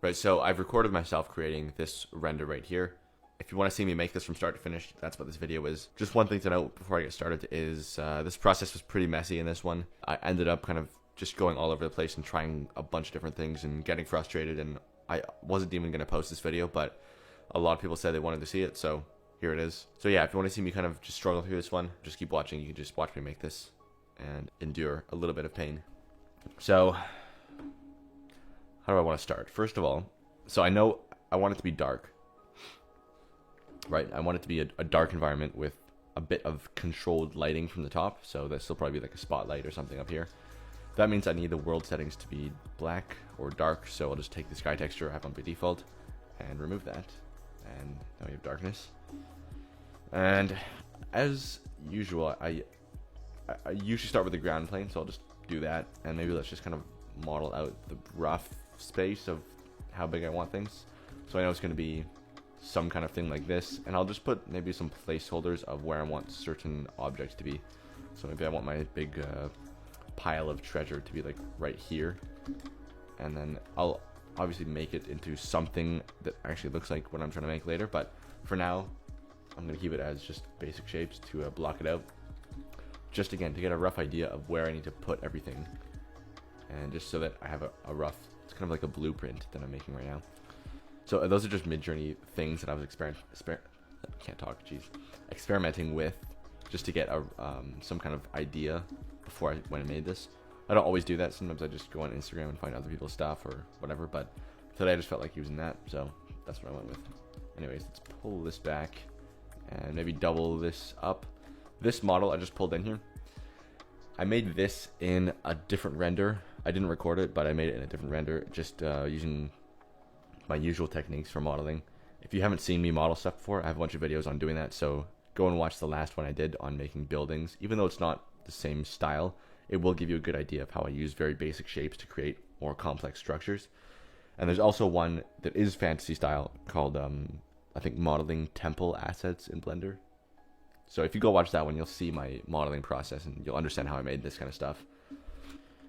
Right, so I've recorded myself creating this render right here. If you want to see me make this from start to finish, that's what this video is. Just one thing to note before I get started is this process was pretty messy in this one. I ended up kind of just going all over the place and trying a bunch of different things and getting frustrated, and I wasn't even going to post this video, but a lot of people said they wanted to see it, so here it is. So yeah, if you want to see me kind of just struggle through this one, just keep watching. You can just watch me make this and endure a little bit of pain. So how do I want to start? First of all, so I know I want it to be dark, right? I want it to be a dark environment with a bit of controlled lighting from the top. So this will probably be like a spotlight or something up here. That means I need the world settings to be black or dark. So I'll just take the sky texture I have on by default and remove that. And now we have darkness. And as usual, I usually start with the ground plane. So I'll just do that. And maybe let's just kind of model out the rough space of how big I want things. So I know it's going to be some kind of thing like this, and I'll just put maybe some placeholders of where I want certain objects to be. So maybe I want my big pile of treasure to be like right here, and then I'll obviously make it into something that actually looks like what I'm trying to make later, but for now I'm going to keep it as just basic shapes to block it out, just again to get a rough idea of where I need to put everything, and just so that I have a rough, it's kind of like a blueprint that I'm making right now. So those are just mid-journey things that I was experimenting with, just to get some kind of idea before when I made this. I don't always do that. Sometimes I just go on Instagram and find other people's stuff or whatever, but today I just felt like using that, so that's what I went with. Anyways, let's pull this back and maybe double this up. This model I just pulled in here, I made this in a different render. I didn't record it, but I made it in a different render, just using my usual techniques for modeling. If you haven't seen me model stuff before, I have a bunch of videos on doing that, so go and watch the last one I did on making buildings. Even though it's not the same style, it will give you a good idea of how I use very basic shapes to create more complex structures. And there's also one that is fantasy style called, I think, modeling temple assets in Blender. So if you go watch that one, you'll see my modeling process and you'll understand how I made this kind of stuff.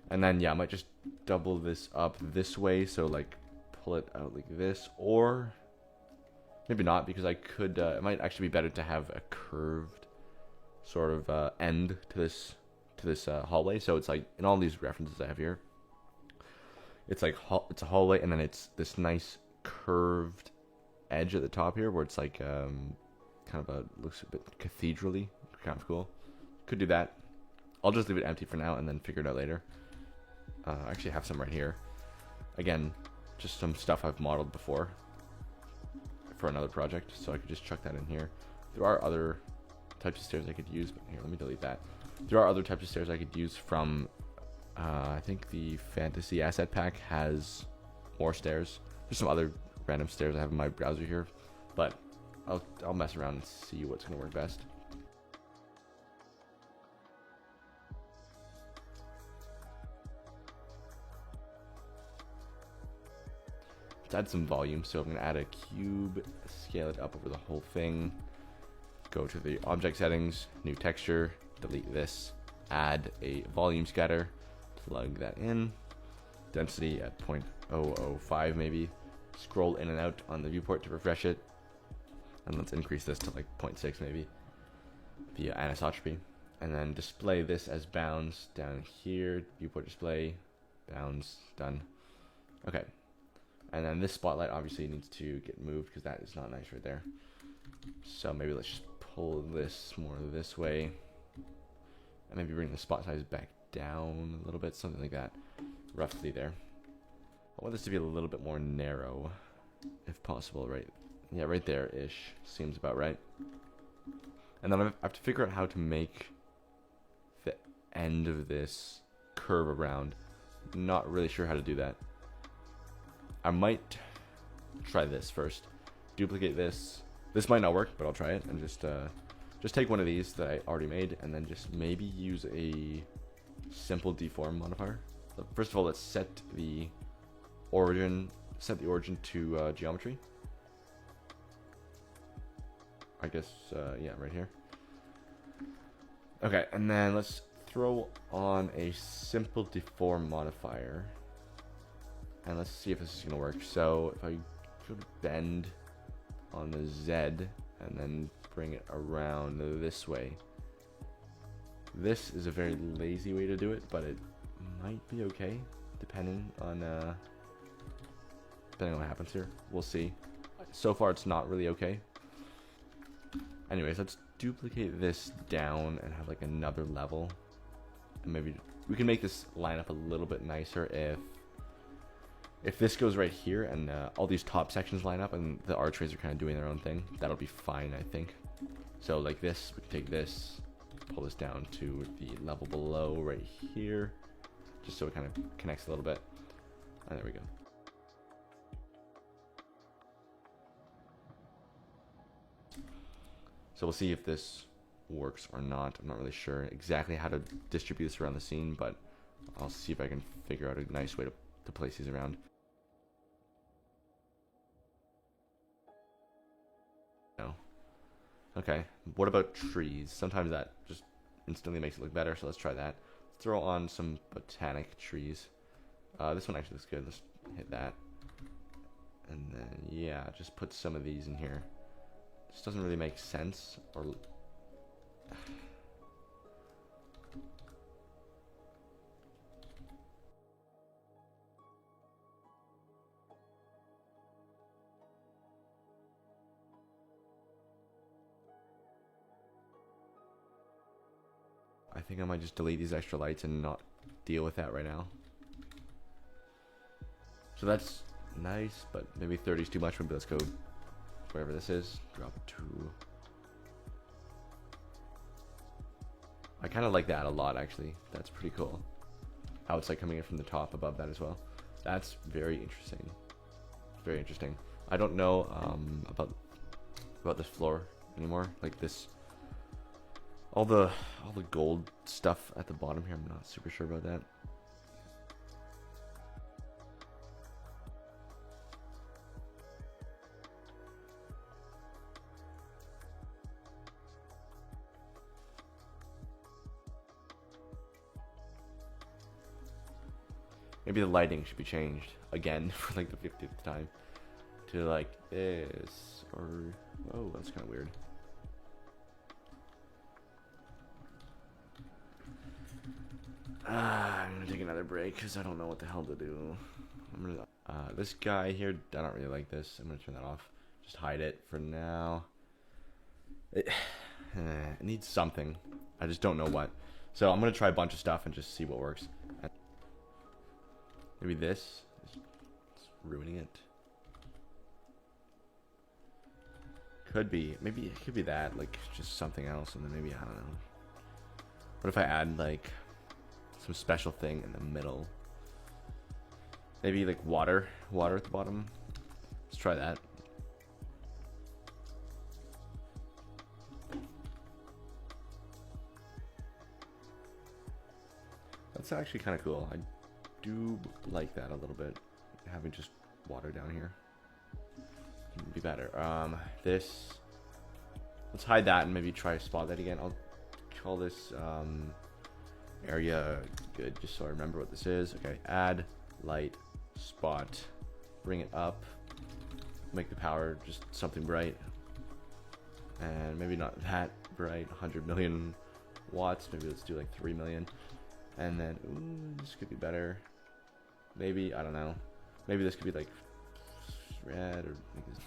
And then, yeah, I might just double this up this way, so like pull it out like this, or maybe not, because I could, it might actually be better to have a curved sort of end to this hallway. So it's like in all these references I have here, it's like it's a hallway, and then it's this nice curved edge at the top here where it's like kind of looks a bit cathedral-y, kind of cool. Could do that. I'll just leave it empty for now and then figure it out later. I actually have some right here. Again, just some stuff I've modeled before for another project, so I could just chuck that in here. There are other types of stairs I could use, but here, let me delete that. There are other types of stairs I could use from, I think the fantasy asset pack has more stairs. There's some other random stairs I have in my browser here, but I'll mess around and see what's going to work best. Let's add some volume, so I'm going to add a cube, scale it up over the whole thing, go to the object settings, new texture, delete this, add a volume scatter, plug that in, density at 0.005 maybe, scroll in and out on the viewport to refresh it, and let's increase this to like 0.6 maybe, the anisotropy, and then display this as bounds down here, viewport display, bounds, done. Okay. And then this spotlight obviously needs to get moved because that is not nice right there. So maybe let's just pull this more this way. And maybe bring the spot size back down a little bit, something like that. Roughly there. I want this to be a little bit more narrow, if possible, right? Yeah, right there-ish. Seems about right. And then I have to figure out how to make the end of this curve around. Not really sure how to do that. I might try this first. Duplicate this. This might not work, but I'll try it and just take one of these that I already made and then just maybe use a simple deform modifier. So first of all, let's set the origin to geometry. I guess yeah, right here. Okay, and then let's throw on a simple deform modifier. And let's see if this is gonna work. So if I go to bend on the Z and then bring it around this way. This is a very lazy way to do it, but it might be okay depending on what happens here. We'll see. So far it's not really okay. Anyways, let's duplicate this down and have like another level. And maybe we can make this line up a little bit nicer if this goes right here and all these top sections line up and the archways are kind of doing their own thing. That'll be fine, I think. So like this, we can take this, pull this down to the level below right here, just so it kind of connects a little bit. And there we go. So we'll see if this works or not. I'm not really sure exactly how to distribute this around the scene, but I'll see if I can figure out a nice way to place these around. No. Okay, what about trees? Sometimes that just instantly makes it look better, so let's try that. Let's throw on some botanic trees. This one actually looks good. Let's hit that. And then, yeah, just put some of these in here. This doesn't really make sense, or... I think I might just delete these extra lights and not deal with that right now. So that's nice, but maybe 30 is too much. Maybe let's go wherever this is. Drop it to... I kind of like that a lot, actually. That's pretty cool. How it's like coming in from the top above that as well. That's very interesting. Very interesting. I don't know about this floor anymore. Like this... All the gold stuff at the bottom here, I'm not super sure about that. Maybe the lighting should be changed again for like the 50th time to like this, or oh, that's kind of weird. I'm gonna take another break because I don't know what the hell to do. I'm gonna this guy here, I don't really like this. I'm gonna turn that off. Just hide it for now. It needs something. I just don't know what. So I'm gonna try a bunch of stuff and just see what works. Maybe this is ruining it. Could be. Maybe it could be that, like just something else, and then maybe I don't know. What if I add like some special thing in the middle? Maybe like water at the bottom. Let's try that. That's actually kind of cool. I do like that a little bit. Having just water down here would be better. This, let's hide that and maybe try to spot that again. I'll call this area good, just so I remember what this is. Okay, add light spot, bring it up, make the power just something bright, and maybe not that bright. 100 million watts. Maybe let's do like 3 million. And then, ooh, this could be better. Maybe, I don't know. Maybe this could be like red, or like this.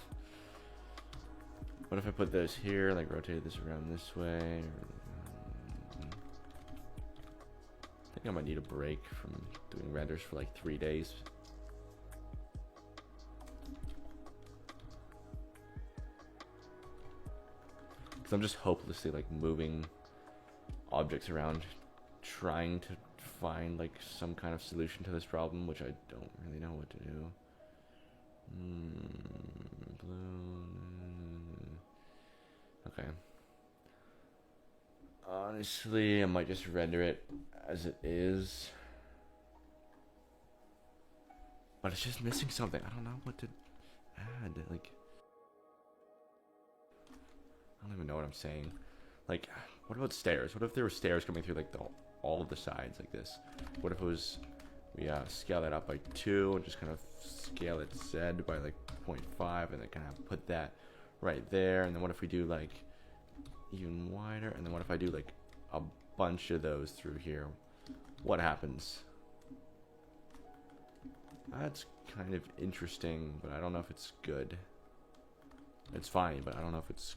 What if I put this here, like rotate this around this way? I think I might need a break from doing renders for like 3 days. Because I'm just hopelessly like moving objects around, trying to find like some kind of solution to this problem, which I don't really know what to do. Blue. Okay. Honestly, I might just render it as it is. But it's just missing something. I don't know what to add. Like, I don't even know what I'm saying. Like, what about stairs? What if there were stairs coming through like all of the sides like this? What if it was We scale that up by 2 and just kind of scale it Z by like 0.5 and then kind of put that right there. And then what if we do like even wider? And then what if I do like a bunch of those through here? What happens? That's kind of interesting, but I don't know if it's good. It's fine, but I don't know if it's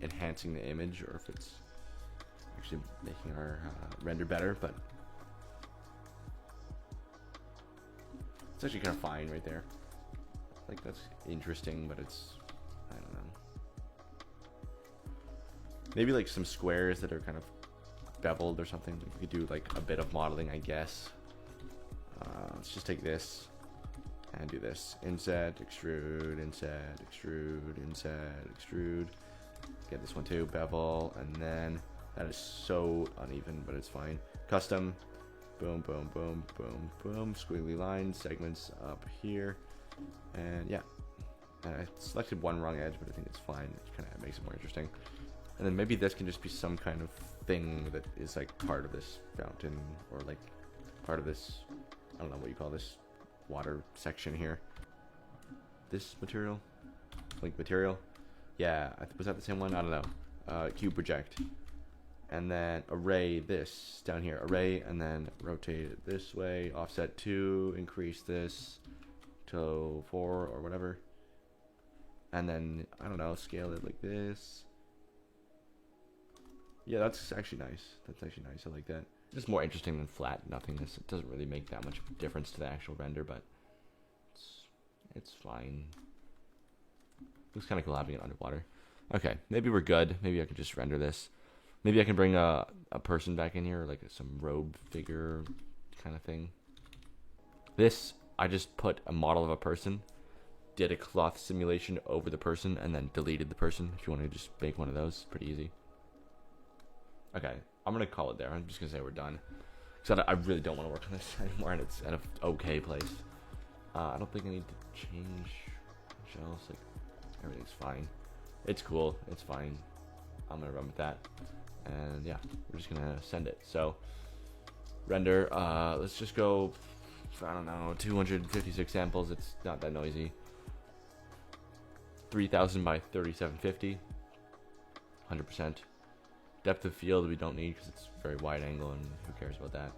enhancing the image or if it's actually making our render better, but it's actually kind of fine right there. Like, that's interesting, but it's, I don't know. Maybe like some squares that are kind of beveled or something. We could do like a bit of modeling, I guess. Let's just take this and do this. Inset, extrude, inset, extrude, inset, extrude. Get this one too, bevel, and then that is so uneven, but it's fine. Custom, boom, boom, boom, boom, boom. Squiggly lines, segments up here, and yeah. I selected one wrong edge, but I think it's fine. It kind of makes it more interesting. And then maybe this can just be some kind of thing that is like part of this fountain, or like part of this, I don't know what you call this water section here. This material, link material. Yeah, was that the same one? I don't know. Cube project. And then array this down here. Array, and then rotate it this way. Offset 2, increase this to 4 or whatever. And then, I don't know, scale it like this. Yeah, that's actually nice. That's actually nice. I like that. It's more interesting than flat nothingness. It doesn't really make that much difference to the actual render, but it's fine. Looks kind of cool having it underwater. Okay, maybe we're good. Maybe I could just render this. Maybe I can bring a person back in here, like some robe figure kind of thing. This, I just put a model of a person, did a cloth simulation over the person, and then deleted the person. If you want to just make one of those, pretty easy. Okay, I'm going to call it there. I'm just going to say we're done. Because I really don't want to work on this anymore, and it's at an okay place. I don't think I need to change much else. Like, everything's fine. It's cool. It's fine. I'm going to run with that. And yeah, we're just going to send it. So, render. Let's just go, I don't know, 256 samples. It's not that noisy. 3000 by 3750. 100%. Depth of field we don't need because it's very wide angle and who cares about that.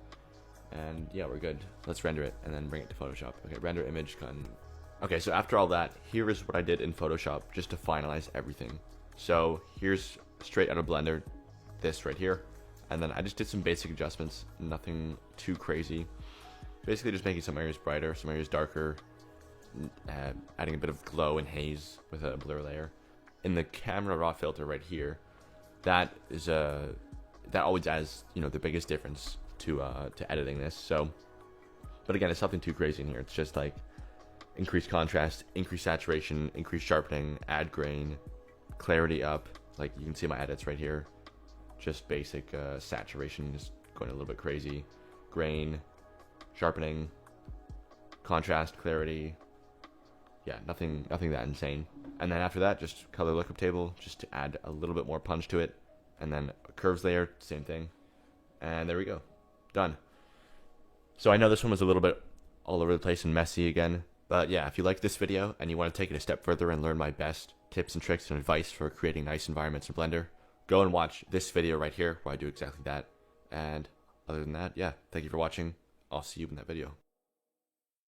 And yeah, we're good. Let's render it and then bring it to Photoshop. Okay, render image gun. Okay, so after all that, here is what I did in Photoshop just to finalize everything. So here's straight out of Blender, this right here. And then I just did some basic adjustments, nothing too crazy. Basically just making some areas brighter, some areas darker, adding a bit of glow and haze with a blur layer. In the camera raw filter right here, that is that always adds, you know, the biggest difference to editing this. So, but again, it's nothing too crazy in here. It's just like increased contrast, increased saturation, increased sharpening, add grain, clarity up. Like you can see my edits right here. Just basic saturation, just going a little bit crazy. Grain, sharpening, contrast, clarity. Yeah, nothing that insane. And then after that, just color lookup table, just to add a little bit more punch to it. And then a curves layer, same thing. And there we go. Done. So I know this one was a little bit all over the place and messy again. But yeah, if you like this video and you want to take it a step further and learn my best tips and tricks and advice for creating nice environments in Blender, go and watch this video right here where I do exactly that. And other than that, yeah, thank you for watching. I'll see you in that video.